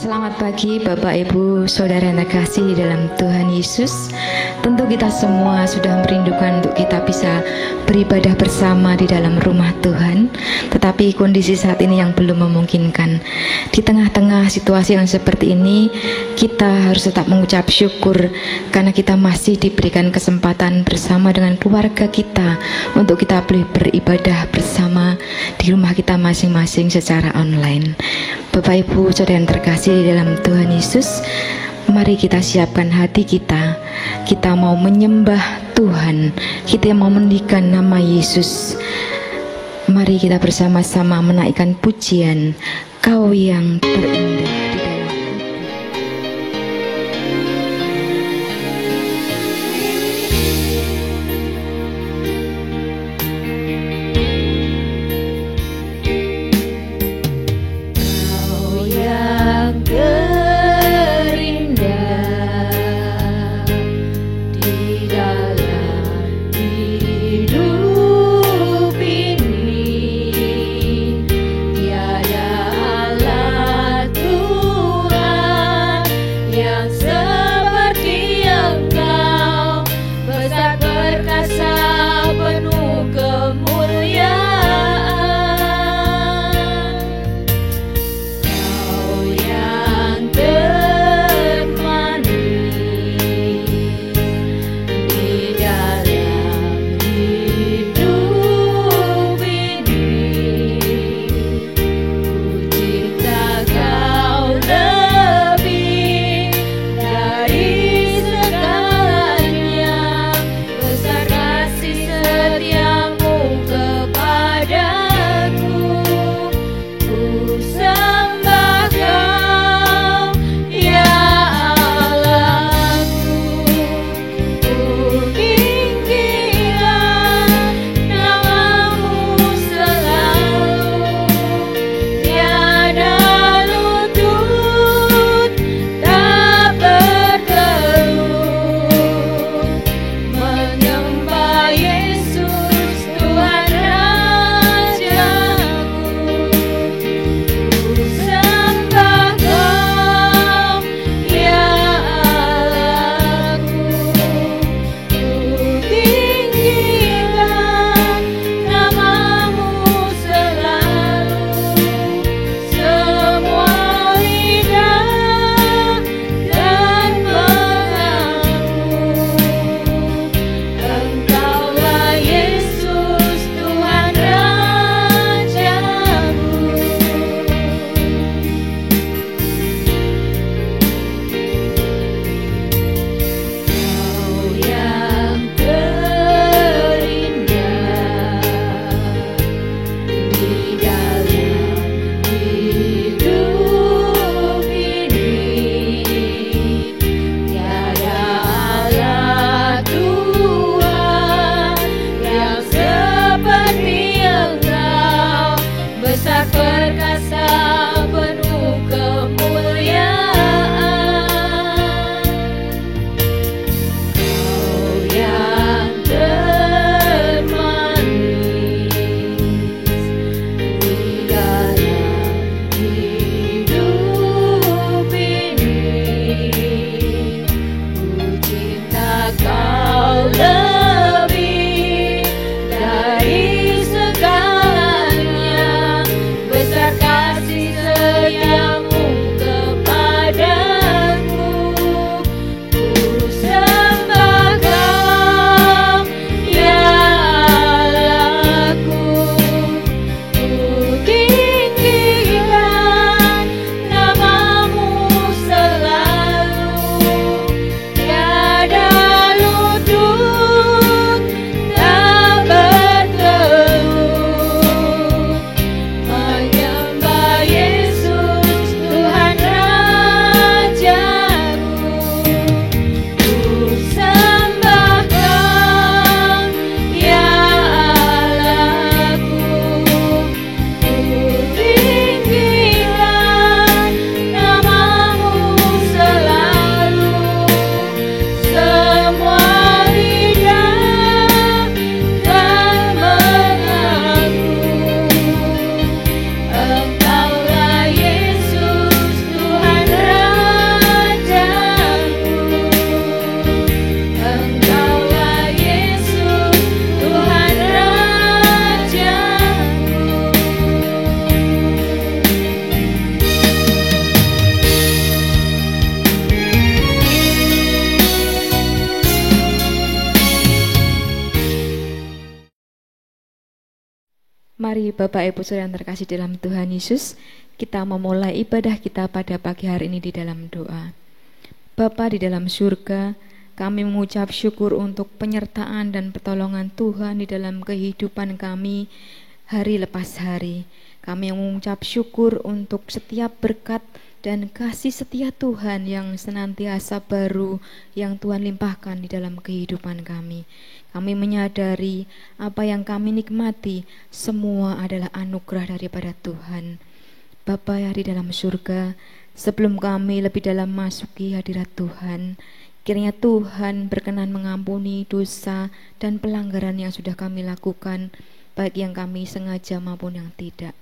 Selamat pagi Bapak Ibu Saudara yang terkasih di dalam Tuhan Yesus. Tentu kita semua sudah merindukan untuk kita bisa beribadah bersama di dalam rumah Tuhan. Tetapi kondisi saat ini yang belum memungkinkan. Di tengah-tengah situasi yang seperti ini, kita harus tetap mengucap syukur karena kita masih diberikan kesempatan bersama dengan keluarga kita untuk kita boleh beribadah bersama di rumah kita masing-masing secara online. Bapak Ibu Saudara yang terkasih di dalam Tuhan Yesus, mari kita siapkan hati kita. Kita mau menyembah Tuhan, kita mau meninggikan nama Yesus. Mari kita bersama-sama menaikkan pujian, Kau yang terindah. Besar kasih Mari Bapak Ibu Saudara yang terkasih dalam Tuhan Yesus, kita memulai ibadah kita pada pagi hari ini di dalam doa. Bapa di dalam surga, kami mengucap syukur untuk penyertaan dan pertolongan Tuhan di dalam kehidupan kami hari lepas hari. Kami mengucap syukur untuk setiap berkat dan kasih setia Tuhan yang senantiasa baru yang Tuhan limpahkan di dalam kehidupan kami. Kami menyadari apa yang kami nikmati semua adalah anugerah daripada Tuhan. Bapa yang di dalam surga, sebelum kami lebih dalam masuki hadirat Tuhan, kiranya Tuhan berkenan mengampuni dosa dan pelanggaran yang sudah kami lakukan, baik yang kami sengaja maupun yang tidak.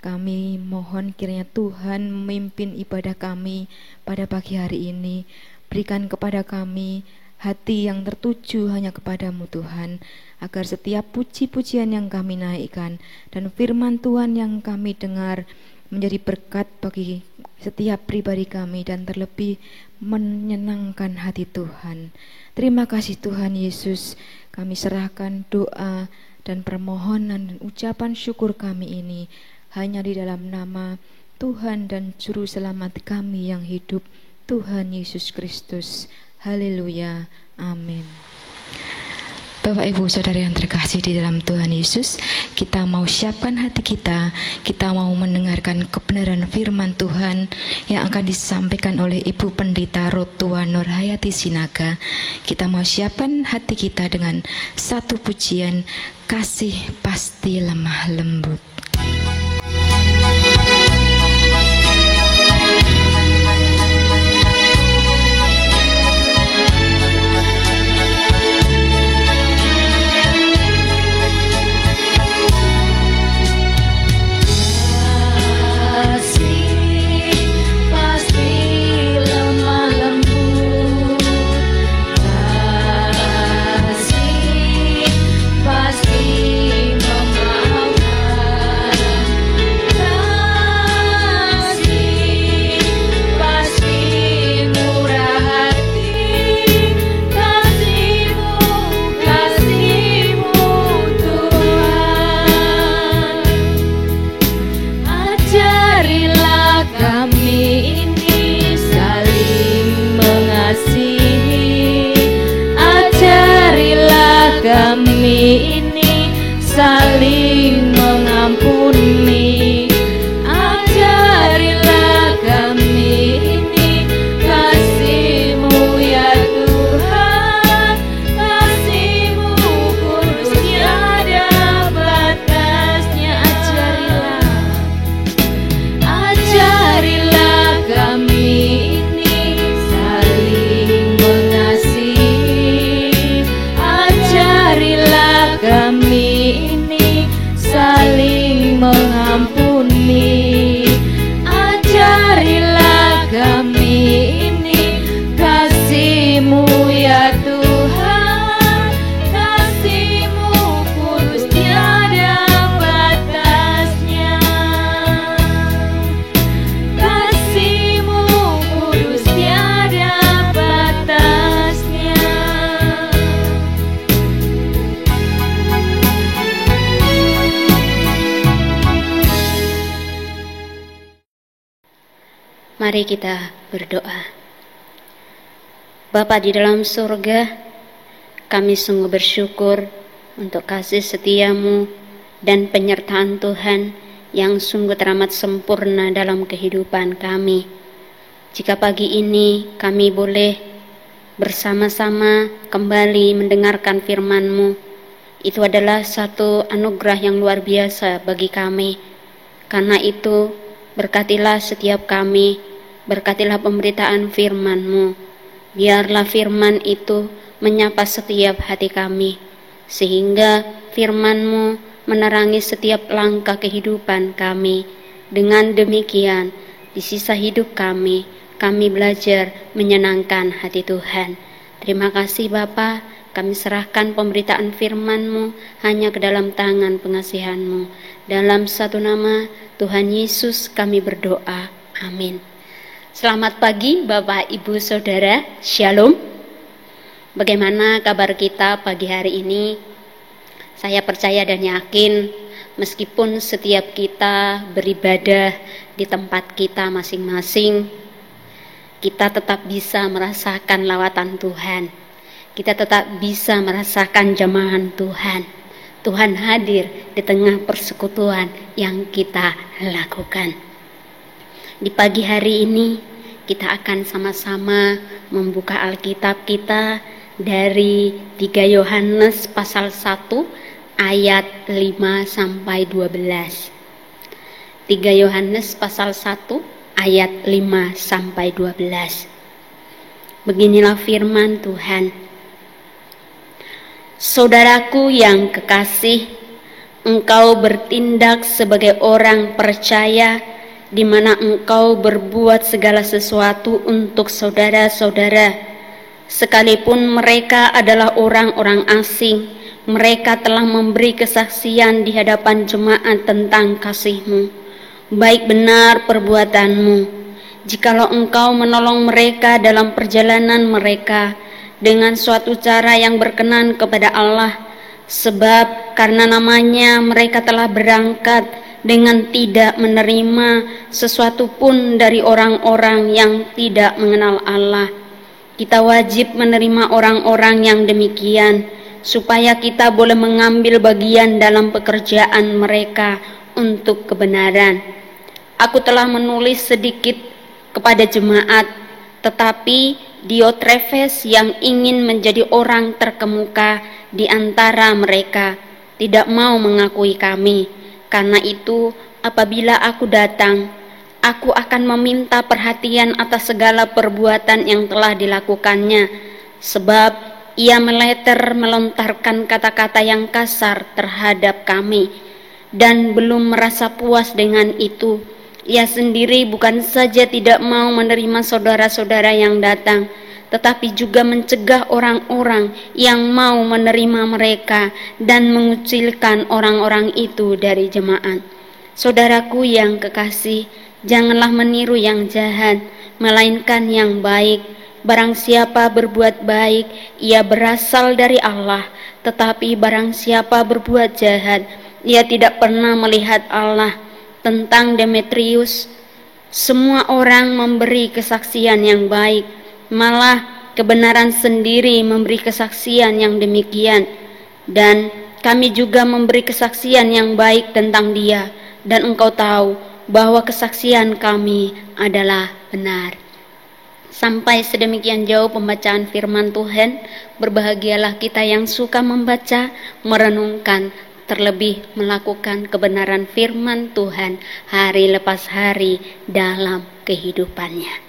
Kami mohon kiranya Tuhan memimpin ibadah kami pada pagi hari ini. Berikan kepada kami hati yang tertuju hanya kepadamu Tuhan, agar setiap puji-pujian yang kami naikkan dan firman Tuhan yang kami dengar menjadi berkat bagi setiap pribadi kami dan terlebih menyenangkan hati Tuhan. Terima kasih Tuhan Yesus, kami serahkan doa dan permohonan dan ucapan syukur kami ini hanya di dalam nama Tuhan dan Juru Selamat kami yang hidup, Tuhan Yesus Kristus. Haleluya, amin. Bapak Ibu Saudara yang terkasih di dalam Tuhan Yesus, kita mau siapkan hati kita mau mendengarkan kebenaran firman Tuhan yang akan disampaikan oleh Ibu Pendeta Rotua Nurhayati Sinaga. Kita mau siapkan hati kita dengan satu pujian, kasih pasti lemah lembut. Kami ini saling mengampuni, ajarilah kami ini kasih-Mu ya Tuhan, kasih-Mu kudus tiada batasnya. Ajarilah kami ini saling mengasihi, ajarilah kami ini saling mengampuni, ajarilah kami ini kasih-Mu ya Tuhan, kasih-Mu kudus tiada batasnya, kasih-Mu kudus tiada batasnya. Mari kita berdoa. Bapa di dalam surga, kami sungguh bersyukur untuk kasih setia-Mu dan penyertaan Tuhan yang sungguh teramat sempurna dalam kehidupan kami. Jika pagi ini kami boleh bersama-sama kembali mendengarkan firman-Mu, itu adalah satu anugerah yang luar biasa bagi kami. Karena itu, berkatilah setiap kami, berkatilah pemberitaan firman-Mu. Biarlah firman itu menyapa setiap hati kami, sehingga firman-Mu menerangi setiap langkah kehidupan kami. Dengan demikian, di sisa hidup kami belajar menyenangkan hati Tuhan. Terima kasih Bapa, kami serahkan pemberitaan firman-Mu hanya ke dalam tangan pengasihan-Mu. Dalam satu nama Tuhan Yesus kami berdoa. Amin. Selamat pagi Bapak Ibu Saudara, Shalom. Bagaimana kabar kita pagi hari ini? Saya percaya dan yakin meskipun setiap kita beribadah di tempat kita masing-masing, kita tetap bisa merasakan lawatan Tuhan. Kita tetap bisa merasakan jamahan Tuhan. Tuhan hadir di tengah persekutuan yang kita lakukan. Di pagi hari ini kita akan sama-sama membuka Alkitab kita dari 3 Yohanes pasal 1 ayat 5 sampai 12. 3 Yohanes pasal 1 ayat 5 sampai 12. Beginilah firman Tuhan. Saudaraku yang kekasih, engkau bertindak sebagai orang percaya di mana engkau berbuat segala sesuatu untuk saudara-saudara. Sekalipun mereka adalah orang-orang asing, mereka telah memberi kesaksian di hadapan jemaat tentang kasih-Mu. Baik benar perbuatanmu, jikalau engkau menolong mereka dalam perjalanan mereka dengan suatu cara yang berkenan kepada Allah, sebab karena namanya mereka telah berangkat dengan tidak menerima sesuatu pun dari orang-orang yang tidak mengenal Allah. Kita wajib menerima orang-orang yang demikian, supaya kita boleh mengambil bagian dalam pekerjaan mereka untuk kebenaran. Aku telah menulis sedikit kepada jemaat, tetapi Diotrefes yang ingin menjadi orang terkemuka di antara mereka tidak mau mengakui kami. Karena itu, apabila aku datang, aku akan meminta perhatian atas segala perbuatan yang telah dilakukannya, sebab ia melontarkan kata-kata yang kasar terhadap kami, dan belum merasa puas dengan itu. Ia sendiri bukan saja tidak mau menerima saudara-saudara yang datang, tetapi juga mencegah orang-orang yang mau menerima mereka dan mengucilkan orang-orang itu dari jemaat. Saudaraku yang kekasih, janganlah meniru yang jahat, melainkan yang baik. Barang siapa berbuat baik, ia berasal dari Allah. Tetapi barang siapa berbuat jahat, ia tidak pernah melihat Allah. Tentang Demetrius, semua orang memberi kesaksian yang baik, malah kebenaran sendiri memberi kesaksian yang demikian. Dan kami juga memberi kesaksian yang baik tentang dia, dan engkau tahu bahwa kesaksian kami adalah benar. Sampai sedemikian jauh pembacaan firman Tuhan. Berbahagialah kita yang suka membaca, merenungkan, terlebih melakukan kebenaran firman Tuhan hari lepas hari dalam kehidupannya.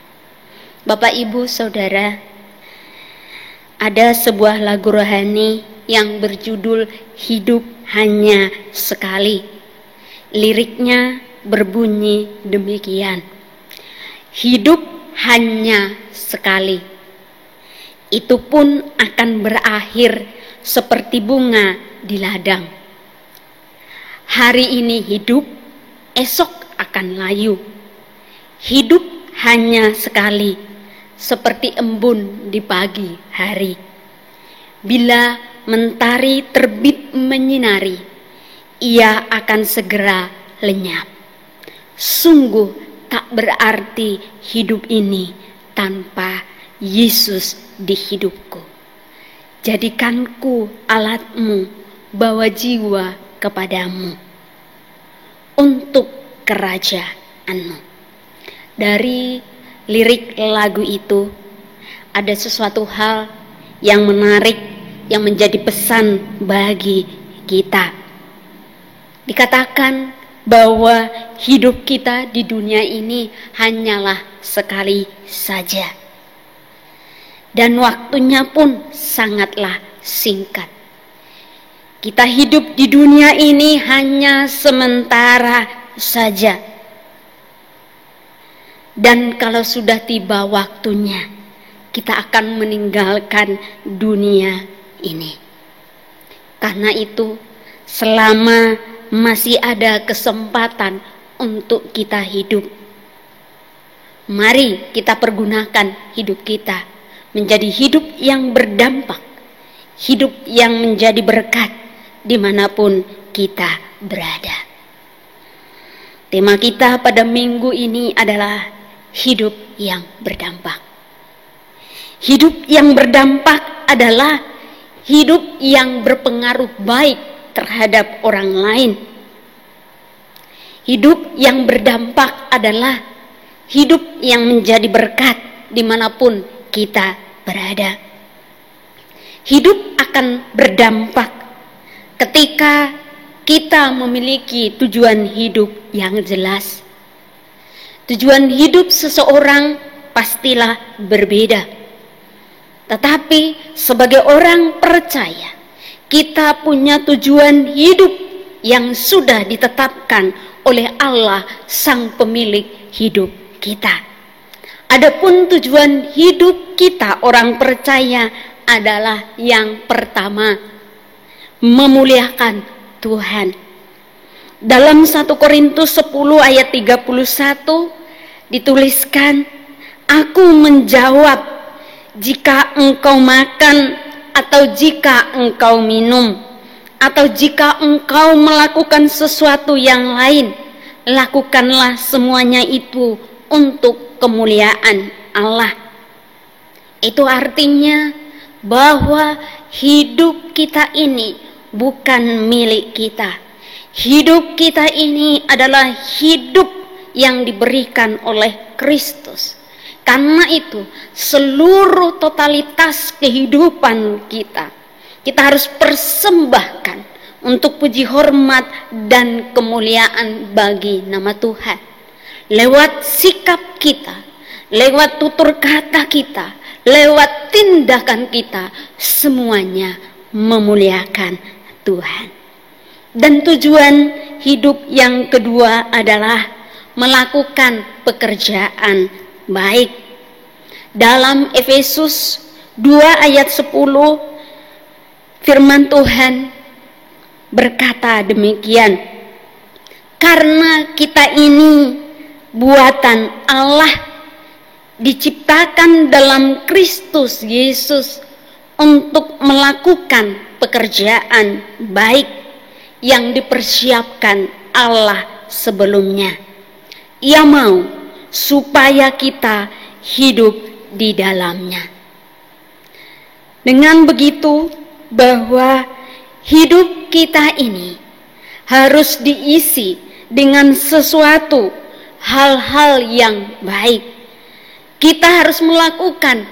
Bapak, Ibu, Saudara, ada sebuah lagu rohani yang berjudul Hidup Hanya Sekali. Liriknya berbunyi demikian. Hidup hanya sekali, itu pun akan berakhir seperti bunga di ladang. Hari ini hidup, esok akan layu. Hidup hanya sekali, seperti embun di pagi hari. Bila mentari terbit menyinari, ia akan segera lenyap. Sungguh tak berarti hidup ini tanpa Yesus di hidupku. Jadikanku alatmu, bawa jiwa kepadamu untuk kerajaanmu. Dari lirik lagu itu ada sesuatu hal yang menarik yang menjadi pesan bagi kita. Dikatakan bahwa hidup kita di dunia ini hanyalah sekali saja, dan waktunya pun sangatlah singkat. Kita hidup di dunia ini hanya sementara saja. Dan kalau sudah tiba waktunya, kita akan meninggalkan dunia ini. Karena itu, selama masih ada kesempatan untuk kita hidup, mari kita pergunakan hidup kita menjadi hidup yang berdampak, hidup yang menjadi berkat, dimanapun kita berada. Tema kita pada minggu ini adalah hidup yang berdampak. Hidup yang berdampak adalah hidup yang berpengaruh baik terhadap orang lain. Hidup yang berdampak adalah hidup yang menjadi berkat dimanapun kita berada. Hidup akan berdampak ketika kita memiliki tujuan hidup yang jelas. Tujuan hidup seseorang pastilah berbeda. Tetapi sebagai orang percaya, kita punya tujuan hidup yang sudah ditetapkan oleh Allah Sang Pemilik hidup kita. Adapun tujuan hidup kita orang percaya adalah yang pertama, memuliakan Tuhan. Dalam 1 Korintus 10 ayat 31 dituliskan, "Aku menjawab, jika engkau makan atau jika engkau minum atau jika engkau melakukan sesuatu yang lain, lakukanlah semuanya itu untuk kemuliaan Allah." Itu artinya bahwa hidup kita ini bukan milik kita. Hidup kita ini adalah hidup yang diberikan oleh Kristus. Karena itu, seluruh totalitas kehidupan kita harus persembahkan untuk puji hormat dan kemuliaan bagi nama Tuhan. Lewat sikap kita, lewat tutur kata kita, lewat tindakan kita, semuanya memuliakan Tuhan. Dan tujuan hidup yang kedua adalah melakukan pekerjaan baik. Dalam Efesus 2 ayat 10, firman Tuhan berkata demikian, "Karena kita ini buatan Allah, diciptakan dalam Kristus Yesus untuk melakukan pekerjaan baik yang dipersiapkan Allah sebelumnya. Ia mau supaya kita hidup di dalamnya." Dengan begitu, bahwa hidup kita ini harus diisi dengan sesuatu hal-hal yang baik. Kita harus melakukan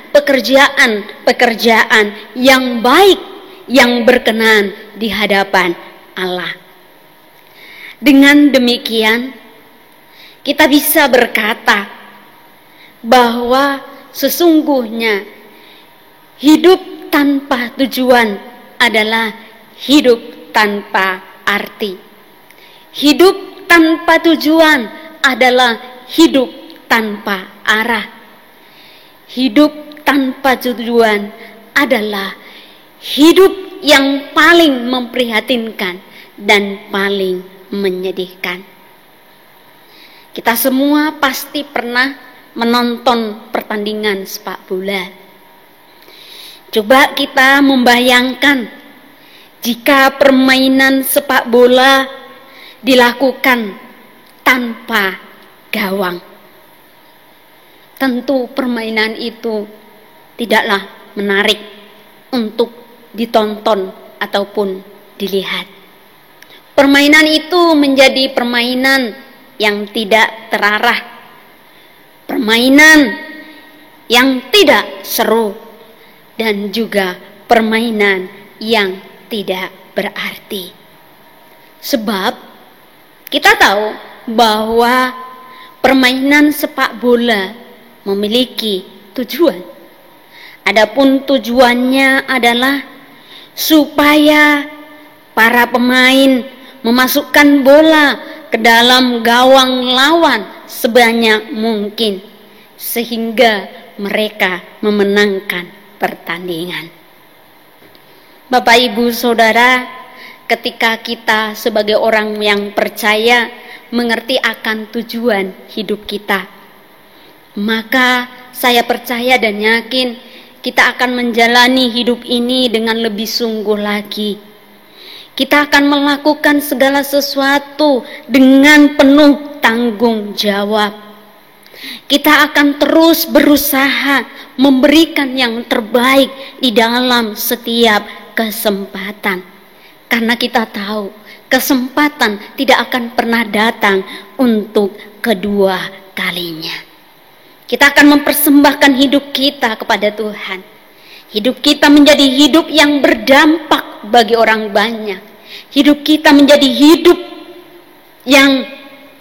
pekerjaan yang baik, yang berkenan di hadapan Allah. Dengan demikian, kita bisa berkata bahwa sesungguhnya hidup tanpa tujuan adalah hidup tanpa arti. Hidup tanpa tujuan adalah hidup tanpa arah. Hidup tanpa tujuan adalah hidup yang paling memprihatinkan dan paling menyedihkan. Kita semua pasti pernah menonton pertandingan sepak bola. Coba kita membayangkan jika permainan sepak bola dilakukan tanpa gawang. Tentu permainan itu tidaklah menarik untuk ditonton ataupun dilihat. Permainan itu menjadi permainan yang tidak terarah, permainan yang tidak seru, dan juga permainan yang tidak berarti. Sebab kita tahu bahwa permainan sepak bola memiliki tujuan. Adapun tujuannya adalah supaya para pemain memasukkan bola ke dalam gawang lawan sebanyak mungkin sehingga mereka memenangkan pertandingan. Bapak, Ibu, Saudara, ketika kita sebagai orang yang percaya mengerti akan tujuan hidup kita, maka saya percaya dan yakin kita akan menjalani hidup ini dengan lebih sungguh lagi. Kita akan melakukan segala sesuatu dengan penuh tanggung jawab. Kita akan terus berusaha memberikan yang terbaik di dalam setiap kesempatan. Karena kita tahu kesempatan tidak akan pernah datang untuk kedua kalinya. Kita akan mempersembahkan hidup kita kepada Tuhan. Hidup kita menjadi hidup yang berdampak bagi orang banyak. Hidup kita menjadi hidup yang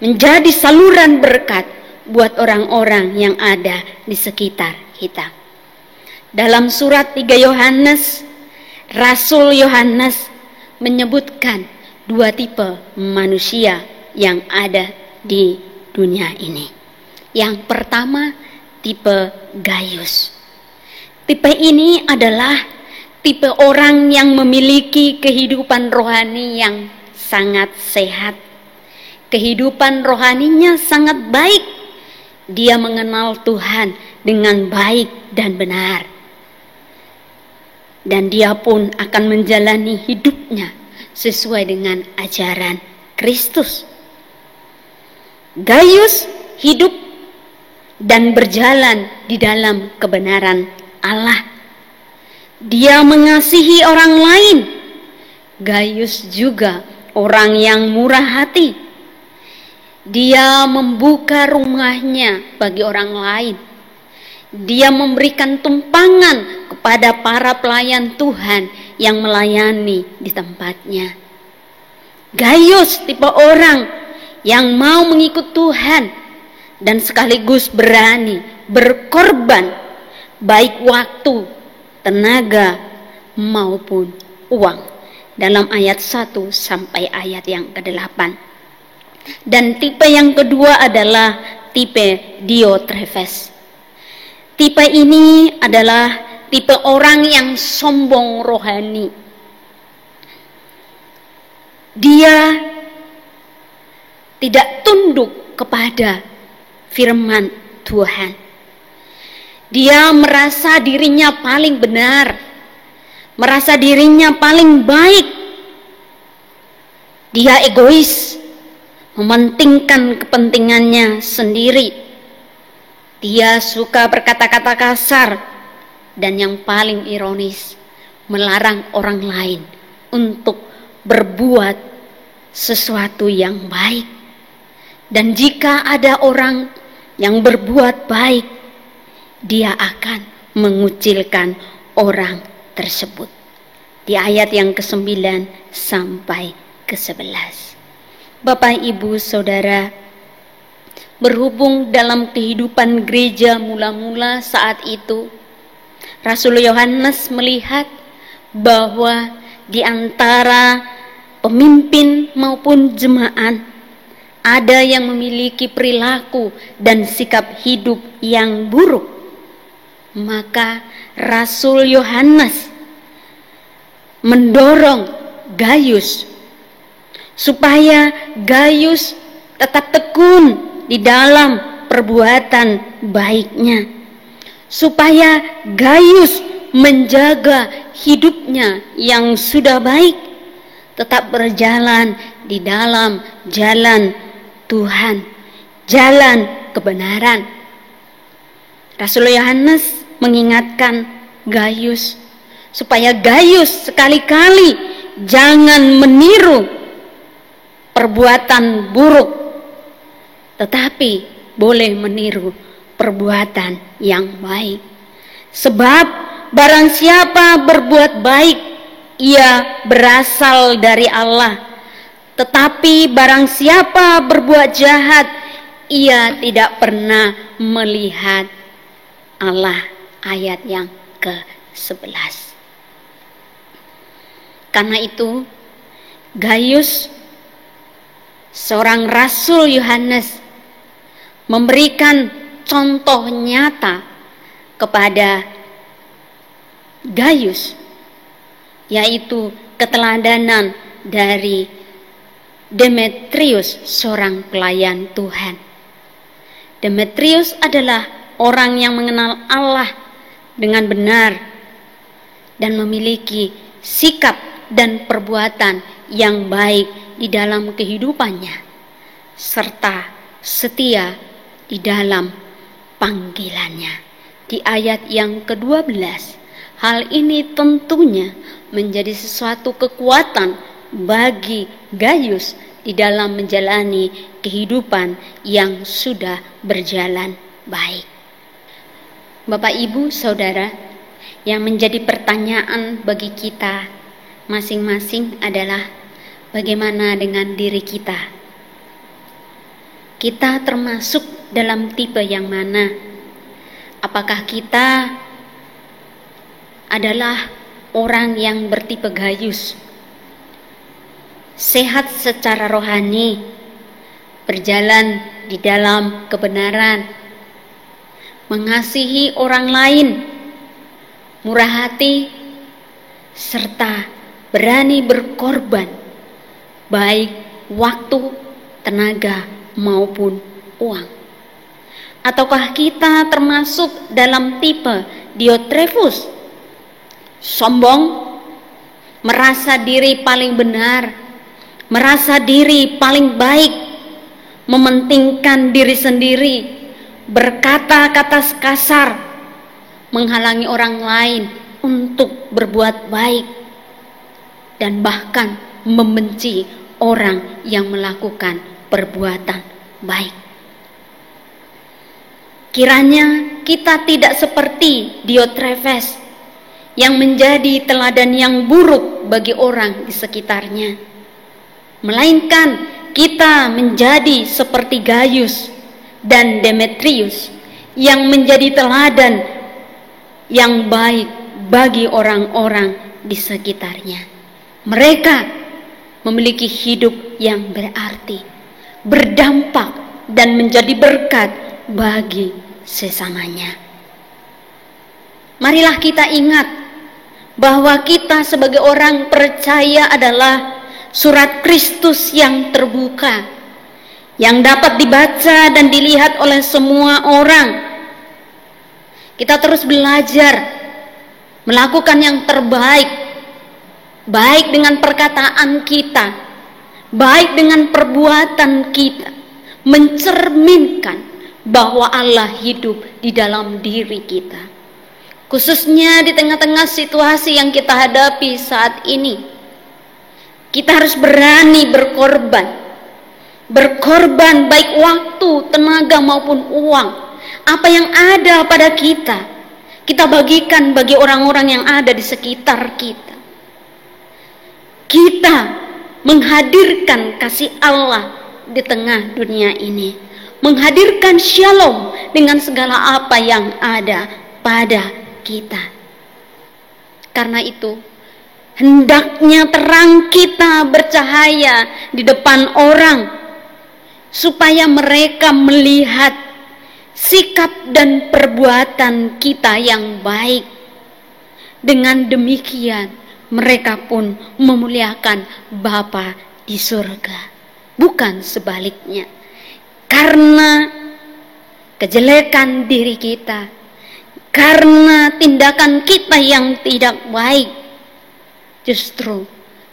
menjadi saluran berkat buat orang-orang yang ada di sekitar kita. Dalam surat 3 Yohanes, Rasul Yohanes menyebutkan 2 tipe manusia yang ada di dunia ini. Yang pertama, tipe Gaius. Tipe ini adalah tipe orang yang memiliki kehidupan rohani yang sangat sehat. Kehidupan rohaninya sangat baik. Dia mengenal Tuhan dengan baik dan benar. Dan dia pun akan menjalani hidupnya sesuai dengan ajaran Kristus. Gaius hidup dan berjalan di dalam kebenaran Allah. Dia mengasihi orang lain. Gaius juga orang yang murah hati. Dia membuka rumahnya bagi orang lain. Dia memberikan tumpangan kepada para pelayan Tuhan yang melayani di tempatnya. Gaius tipe orang yang mau mengikut Tuhan dan sekaligus berani berkorban baik waktu, tenaga maupun uang. Dalam ayat 1 sampai ayat yang ke-8. Dan tipe yang kedua adalah tipe Diotrefes. Tipe ini adalah tipe orang yang sombong rohani. Dia tidak tunduk kepada firman Tuhan. Dia merasa dirinya paling benar, merasa dirinya paling baik. Dia egois, mementingkan kepentingannya sendiri. Dia suka berkata-kata kasar, dan yang paling ironis, melarang orang lain untuk berbuat sesuatu yang baik. Dan jika ada orang yang berbuat baik, dia akan mengucilkan orang tersebut. Di ayat yang ke-9 sampai ke-11. Bapak, Ibu, Saudara, berhubung dalam kehidupan gereja mula-mula saat itu, Rasul Yohanes melihat bahwa di antara pemimpin maupun jemaat ada yang memiliki perilaku dan sikap hidup yang buruk. Maka Rasul Yohanes mendorong Gaius supaya Gaius tetap tekun di dalam perbuatan baiknya, supaya Gaius menjaga hidupnya yang sudah baik, tetap berjalan di dalam jalan Tuhan, jalan kebenaran. Rasul Yohanes mengingatkan Gaius supaya Gaius sekali-kali jangan meniru perbuatan buruk, tetapi boleh meniru perbuatan yang baik. Sebab barang siapa berbuat baik, ia berasal dari Allah. Tetapi barang siapa berbuat jahat, ia tidak pernah melihat Allah. Ayat yang ke-11. Karena itu, Gaius, seorang Rasul Yohanes, memberikan contoh nyata kepada Gaius, yaitu keteladanan dari Demetrius, seorang pelayan Tuhan. Demetrius adalah orang yang mengenal Allah dengan benar dan memiliki sikap dan perbuatan yang baik di dalam kehidupannya, serta setia di dalam panggilannya. Di ayat yang ke-12, hal ini tentunya menjadi sesuatu kekuatan bagi Gayus di dalam menjalani kehidupan yang sudah berjalan baik. Bapak, Ibu, Saudara, yang menjadi pertanyaan bagi kita masing-masing adalah bagaimana dengan diri kita? Kita termasuk dalam tipe yang mana? Apakah kita adalah orang yang bertipe Gayus, sehat secara rohani, berjalan di dalam kebenaran, mengasihi orang lain, murah hati, serta berani berkorban, baik waktu, tenaga, maupun uang? Ataukah kita termasuk dalam tipe Diotrefus, sombong, merasa diri paling benar, merasa diri paling baik, mementingkan diri sendiri, berkata-kata kasar, menghalangi orang lain untuk berbuat baik, dan bahkan membenci orang yang melakukan perbuatan baik? Kiranya kita tidak seperti Diotrefes yang menjadi teladan yang buruk bagi orang di sekitarnya, melainkan kita menjadi seperti Gayus dan Demetrius yang menjadi teladan yang baik bagi orang-orang di sekitarnya. Mereka memiliki hidup yang berarti, berdampak, dan menjadi berkat bagi sesamanya. Marilah kita ingat bahwa kita sebagai orang percaya adalah surat Kristus yang terbuka, yang dapat dibaca dan dilihat oleh semua orang. Kita terus belajar melakukan yang terbaik, baik dengan perkataan kita, baik dengan perbuatan kita, mencerminkan bahwa Allah hidup di dalam diri kita, khususnya di tengah-tengah situasi yang kita hadapi saat ini. Kita harus berani berkorban baik waktu, tenaga, maupun uang. Apa yang ada pada kita, kita bagikan bagi orang-orang yang ada di sekitar kita. Kita menghadirkan kasih Allah di tengah dunia ini, menghadirkan shalom dengan segala apa yang ada pada kita. Karena itu, hendaknya terang kita bercahaya di depan orang, supaya mereka melihat sikap dan perbuatan kita yang baik. Dengan demikian, mereka pun memuliakan Bapa di surga, bukan sebaliknya. Karena kejelekan diri kita, karena tindakan kita yang tidak baik, justru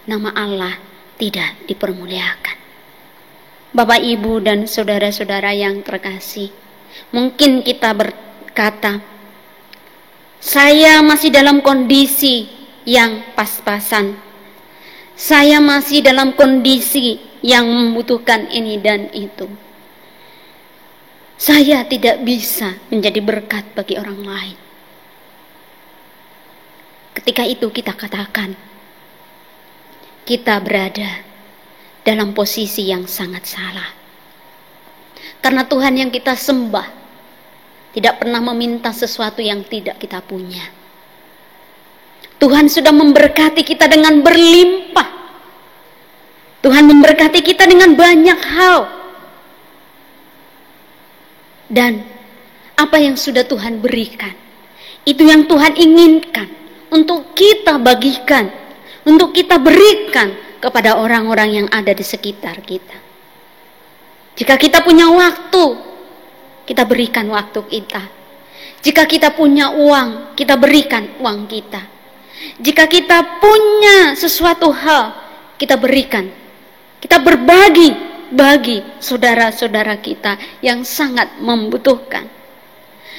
nama Allah tidak dipermuliakan. Bapak, Ibu, dan saudara-saudara yang terkasih, mungkin kita berkata, saya masih dalam kondisi yang pas-pasan, saya masih dalam kondisi yang membutuhkan ini dan itu, saya tidak bisa menjadi berkat bagi orang lain. Ketika itu kita katakan, kita berada dalam posisi yang sangat salah. Karena Tuhan yang kita sembah tidak pernah meminta sesuatu yang tidak kita punya. Tuhan sudah memberkati kita dengan berlimpah. Tuhan memberkati kita dengan banyak hal. Dan apa yang sudah Tuhan berikan, itu yang Tuhan inginkan untuk kita bagikan, untuk kita berikan kepada orang-orang yang ada di sekitar kita. Jika kita punya waktu, kita berikan waktu kita. Jika kita punya uang, kita berikan uang kita. Jika kita punya sesuatu hal, kita berikan, kita berbagi bagi saudara-saudara kita yang sangat membutuhkan.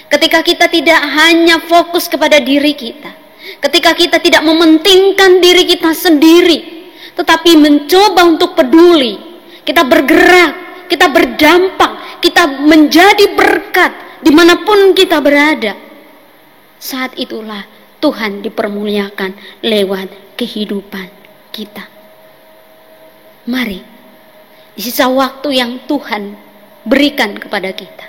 Ketika kita tidak hanya fokus kepada diri kita, ketika kita tidak mementingkan diri kita sendiri, tetapi mencoba untuk peduli, kita bergerak, kita berdampak, kita menjadi berkat dimanapun kita berada. Saat itulah Tuhan dipermuliakan lewat kehidupan kita. Mari, di sisa waktu yang Tuhan berikan kepada kita,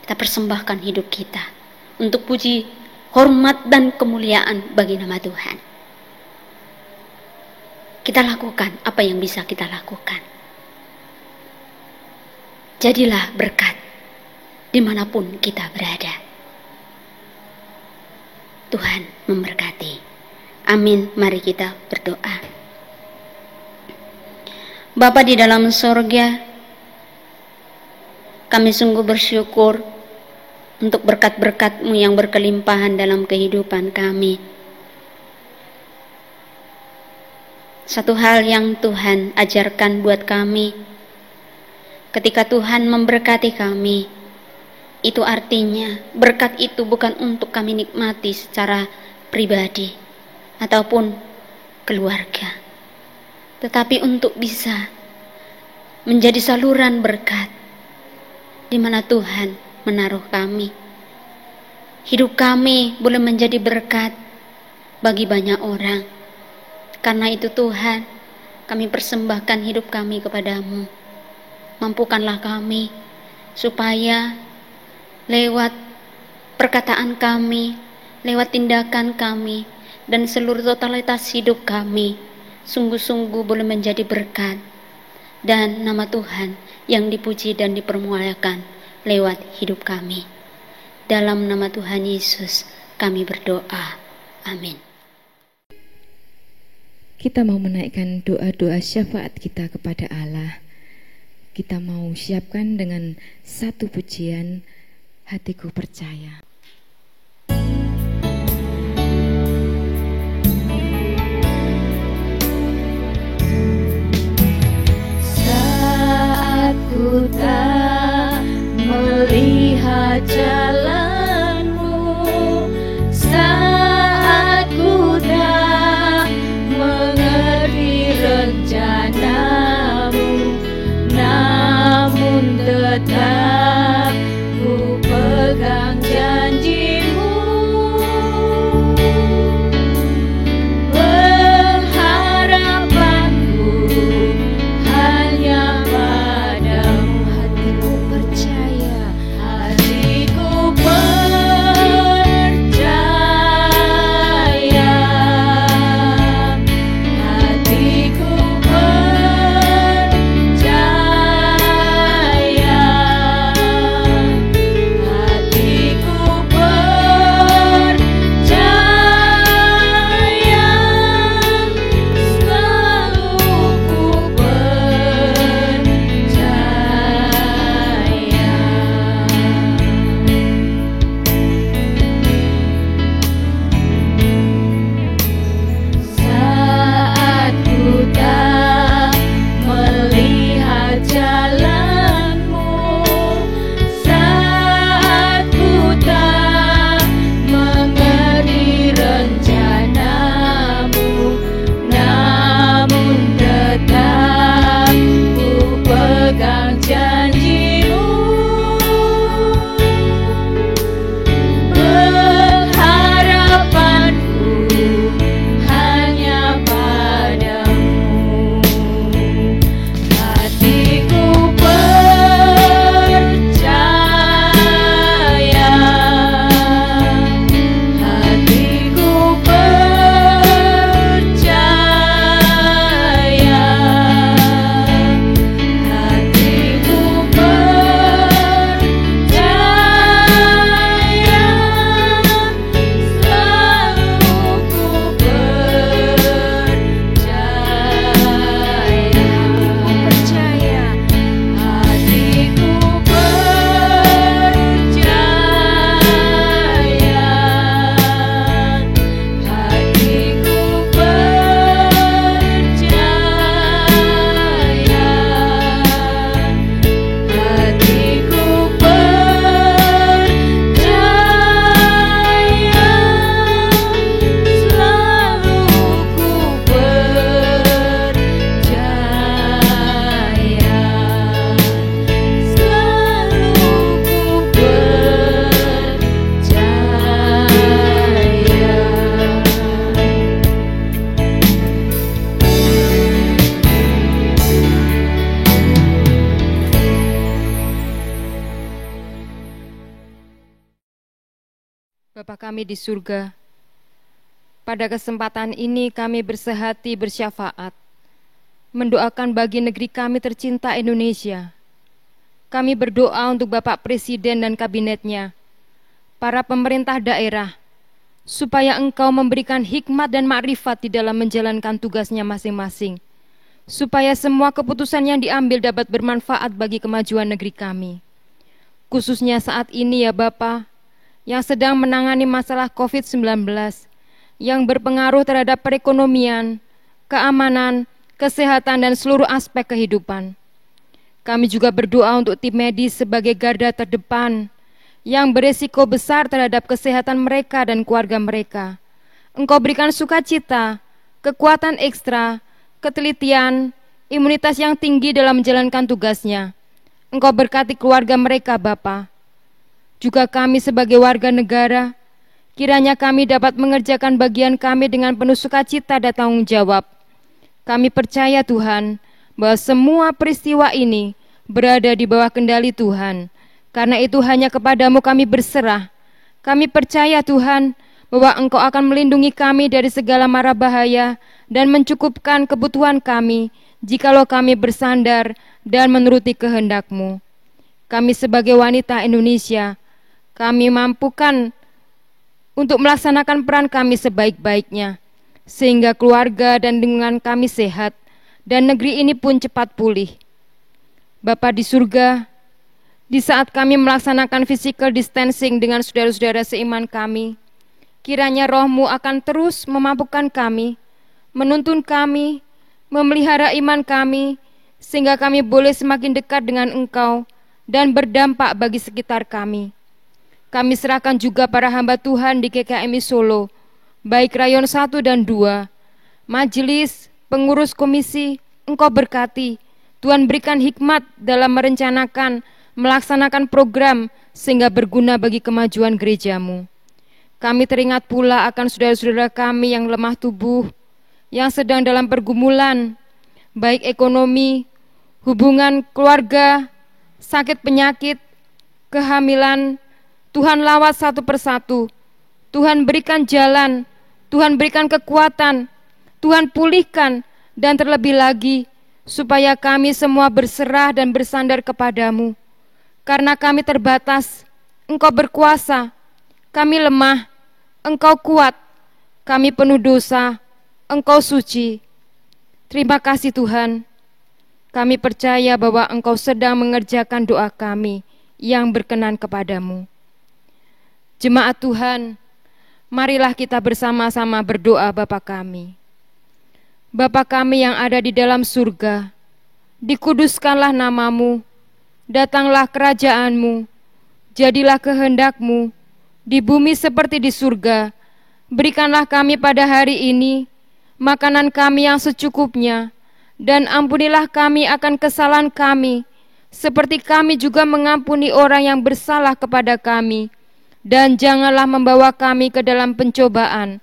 kita persembahkan hidup kita untuk puji, hormat, dan kemuliaan bagi nama Tuhan. Kita lakukan apa yang bisa kita lakukan. Jadilah berkat dimanapun kita berada. Tuhan memberkati. Amin. Mari kita berdoa. Bapa di dalam sorga, kami sungguh bersyukur untuk berkat-berkat-Mu yang berkelimpahan dalam kehidupan kami. Satu hal yang Tuhan ajarkan buat kami, ketika Tuhan memberkati kami, itu artinya berkat itu bukan untuk kami nikmati secara pribadi ataupun keluarga, tetapi untuk bisa menjadi saluran berkat di mana Tuhan menaruh kami. Hidup kami boleh menjadi berkat bagi banyak orang. Karena itu Tuhan, kami persembahkan hidup kami kepadamu. Mampukanlah kami supaya lewat perkataan kami, lewat tindakan kami, dan seluruh totalitas hidup kami, sungguh-sungguh boleh menjadi berkat, dan nama Tuhan yang dipuji dan dipermuliakan lewat hidup kami. Dalam nama Tuhan Yesus kami berdoa. Amin. Kita mau menaikkan doa-doa syafaat kita kepada Allah. Kita mau siapkan dengan satu pujian, Hatiku Percaya. Saat ku tak melihat jalanmu, saat ku tak mengerti rencanamu, namun tetap ku pegang janjimu. Pengharapanku hanya padamu. Hatiku percaya, hatiku percaya, hatiku percaya. Bapa kami di surga, pada kesempatan ini kami bersehati bersyafaat, mendoakan bagi negeri kami tercinta Indonesia. Kami berdoa untuk Bapak Presiden dan kabinetnya, para pemerintah daerah, supaya Engkau memberikan hikmat dan makrifat di dalam menjalankan tugasnya masing-masing, supaya semua keputusan yang diambil dapat bermanfaat bagi kemajuan negeri kami. Khususnya saat ini ya Bapa, yang sedang menangani masalah COVID-19 yang berpengaruh terhadap perekonomian, keamanan, kesehatan, dan seluruh aspek kehidupan. Kami juga berdoa untuk tim medis sebagai garda terdepan yang beresiko besar terhadap kesehatan mereka dan keluarga mereka. Engkau berikan sukacita, kekuatan ekstra, ketelitian, imunitas yang tinggi dalam menjalankan tugasnya. Engkau berkati keluarga mereka, Bapa. Juga kami sebagai warga negara, kiranya kami dapat mengerjakan bagian kami dengan penuh sukacita dan tanggung jawab. Kami percaya Tuhan, bahwa semua peristiwa ini berada di bawah kendali Tuhan. Karena itu hanya kepadamu kami berserah. Kami percaya Tuhan, bahwa Engkau akan melindungi kami dari segala mara bahaya dan mencukupkan kebutuhan kami, jikalau kami bersandar dan menuruti kehendak-Mu. Kami sebagai wanita Indonesia, kami mampukan untuk melaksanakan peran kami sebaik-baiknya, sehingga keluarga dan lingkungan kami sehat, dan negeri ini pun cepat pulih. Bapa di surga, di saat kami melaksanakan physical distancing dengan saudara-saudara seiman kami, kiranya Roh-Mu akan terus memampukan kami, menuntun kami, memelihara iman kami, sehingga kami boleh semakin dekat dengan Engkau dan berdampak bagi sekitar kami. Kami serahkan juga para hamba Tuhan di GKMI Solo, baik rayon 1 dan 2, majelis, pengurus komisi, Engkau berkati. Tuhan berikan hikmat dalam merencanakan, melaksanakan program sehingga berguna bagi kemajuan gereja-Mu. Kami teringat pula akan saudara-saudara kami yang lemah tubuh, yang sedang dalam pergumulan, baik ekonomi, hubungan keluarga, sakit penyakit, kehamilan. Tuhan lawat satu persatu, Tuhan berikan jalan, Tuhan berikan kekuatan, Tuhan pulihkan, dan terlebih lagi, supaya kami semua berserah dan bersandar kepadamu. Karena kami terbatas, Engkau berkuasa, kami lemah, Engkau kuat, kami penuh dosa, Engkau suci. Terima kasih Tuhan, kami percaya bahwa Engkau sedang mengerjakan doa kami yang berkenan kepadamu. Jemaat Tuhan, marilah kita bersama-sama berdoa Bapa kami. Bapa kami yang ada di dalam surga, dikuduskanlah nama-Mu, datanglah kerajaan-Mu, jadilah kehendak-Mu, di bumi seperti di surga. Berikanlah kami pada hari ini makanan kami yang secukupnya, dan ampunilah kami akan kesalahan kami, seperti kami juga mengampuni orang yang bersalah kepada kami. Dan janganlah membawa kami ke dalam pencobaan,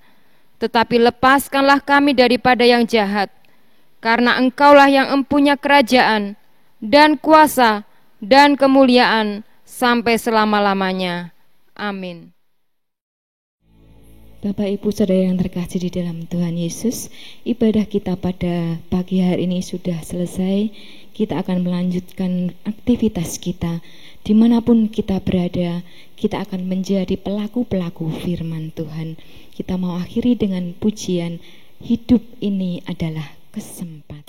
tetapi lepaskanlah kami daripada yang jahat. Karena Engkaulah yang empunya kerajaan, dan kuasa, dan kemuliaan, sampai selama-lamanya. Amin. Bapak Ibu Saudara yang terkasih di dalam Tuhan Yesus, ibadah kita pada pagi hari ini sudah selesai. Kita akan melanjutkan aktivitas kita. Dimanapun kita berada, kita akan menjadi pelaku-pelaku firman Tuhan. Kita mau akhiri dengan pujian, hidup ini adalah kesempatan.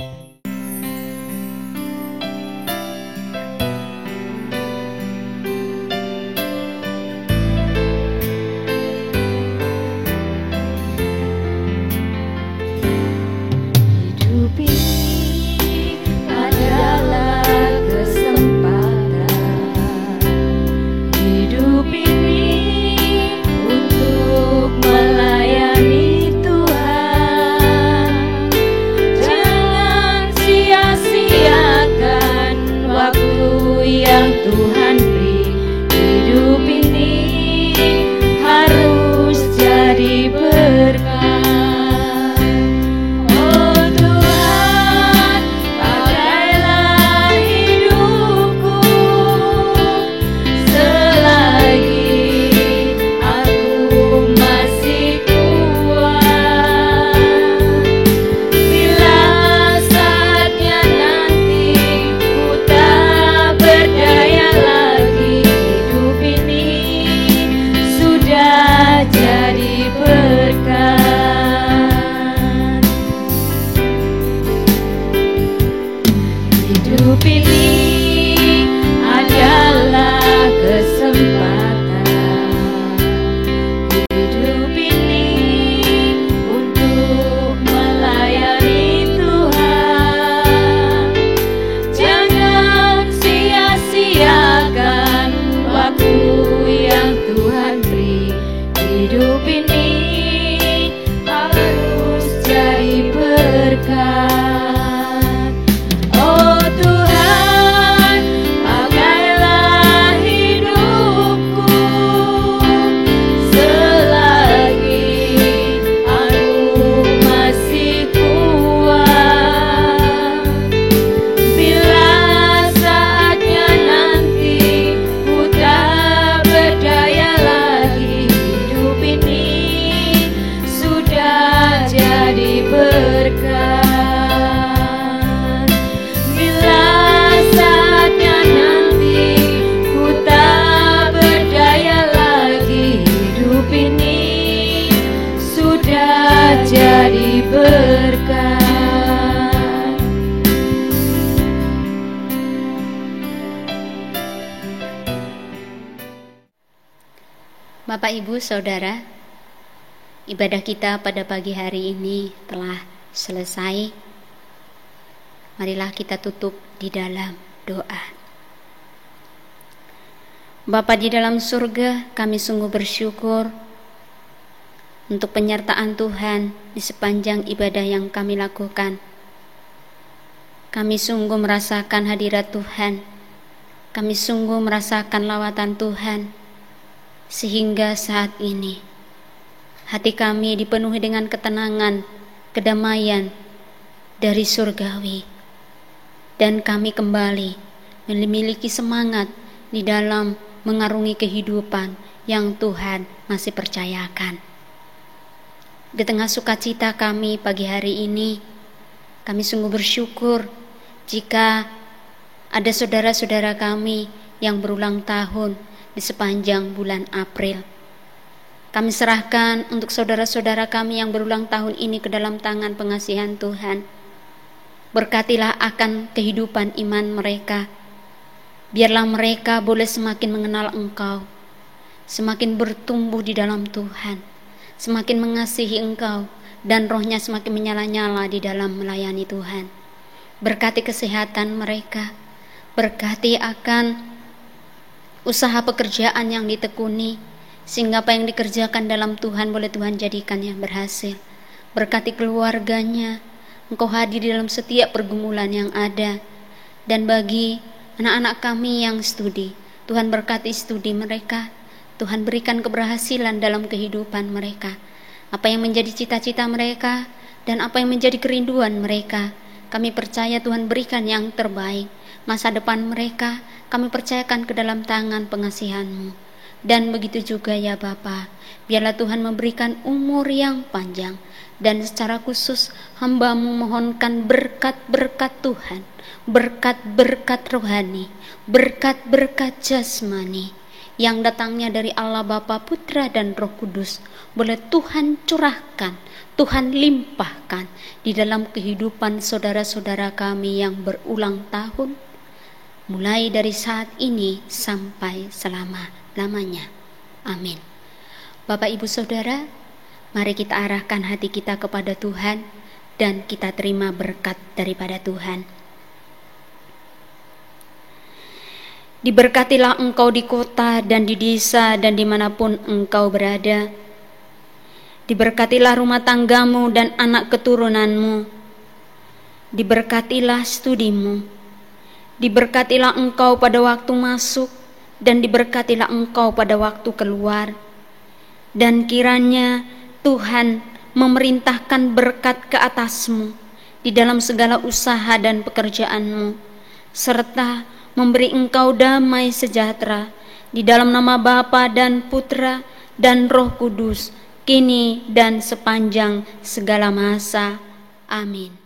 Hidup ini adalah kesempatan. Hidup ini untuk melayani Tuhan. Jangan Hidup ini adalah kesempatan. Hidup ini untuk melayani Tuhan. Jangan sia-siakan waktu yang Tuhan beri. Hidup ini harus jadi berkat. Oh Tuhan, pakailah hidupku selagi aku masih kuat. Bila saatnya nanti ku tak berdaya lagi, hidup ini sudah jadi berkat. Bila saatnya nanti ku tak berdaya lagi, hidup ini sudah jadi berkat. Bapak, Ibu, Saudara, ibadah kita pada pagi hari ini telah selesai. Marilah kita tutup di dalam doa. Bapa di dalam surga, kami sungguh bersyukur untuk penyertaan Tuhan di sepanjang ibadah yang kami lakukan. Kami sungguh merasakan hadirat Tuhan. Kami sungguh merasakan lawatan Tuhan. Sehingga saat ini hati kami dipenuhi dengan ketenangan, kedamaian dari surgawi, dan kami kembali memiliki semangat di dalam mengarungi kehidupan yang Tuhan masih percayakan. Di tengah sukacita kami pagi hari ini, kami sungguh bersyukur jika ada saudara-saudara kami yang berulang tahun di sepanjang bulan April. Kami serahkan untuk saudara-saudara kami yang berulang tahun ini ke dalam tangan pengasihan Tuhan. Berkatilah akan kehidupan iman mereka. Biarlah mereka boleh semakin mengenal Engkau, semakin bertumbuh di dalam Tuhan, semakin mengasihi Engkau, dan rohnya semakin menyala-nyala di dalam melayani Tuhan. Berkati kesehatan mereka, berkati akan usaha pekerjaan yang ditekuni, sehingga apa yang dikerjakan dalam Tuhan boleh Tuhan jadikan yang berhasil. Berkati keluarganya, Engkau hadir di dalam setiap pergumulan yang ada. Dan bagi anak-anak kami yang studi, Tuhan berkati studi mereka. Tuhan berikan keberhasilan dalam kehidupan mereka. Apa yang menjadi cita-cita mereka dan apa yang menjadi kerinduan mereka, kami percaya Tuhan berikan yang terbaik. Masa depan mereka kami percayakan ke dalam tangan pengasihan-Mu. Dan begitu juga ya Bapa, biarlah Tuhan memberikan umur yang panjang. Dan secara khusus hamba-Mu mohonkan berkat-berkat Tuhan, berkat-berkat rohani, berkat-berkat jasmani yang datangnya dari Allah Bapa, Putra, dan Roh Kudus. Boleh Tuhan curahkan, Tuhan limpahkan di dalam kehidupan saudara-saudara kami yang berulang tahun, mulai dari saat ini sampai selama-lamanya. Amin. Bapak, Ibu, Saudara, mari kita arahkan hati kita kepada Tuhan dan kita terima berkat daripada Tuhan. Diberkatilah engkau di kota dan di desa dan dimanapun engkau berada. Diberkatilah rumah tanggamu dan anak keturunanmu. Diberkatilah studimu. Diberkatilah engkau pada waktu masuk dan diberkatilah engkau pada waktu keluar. Dan kiranya Tuhan memerintahkan berkat ke atasmu di dalam segala usaha dan pekerjaanmu, serta memberi engkau damai sejahtera di dalam nama Bapa dan Putra dan Roh Kudus, kini dan sepanjang segala masa. Amin.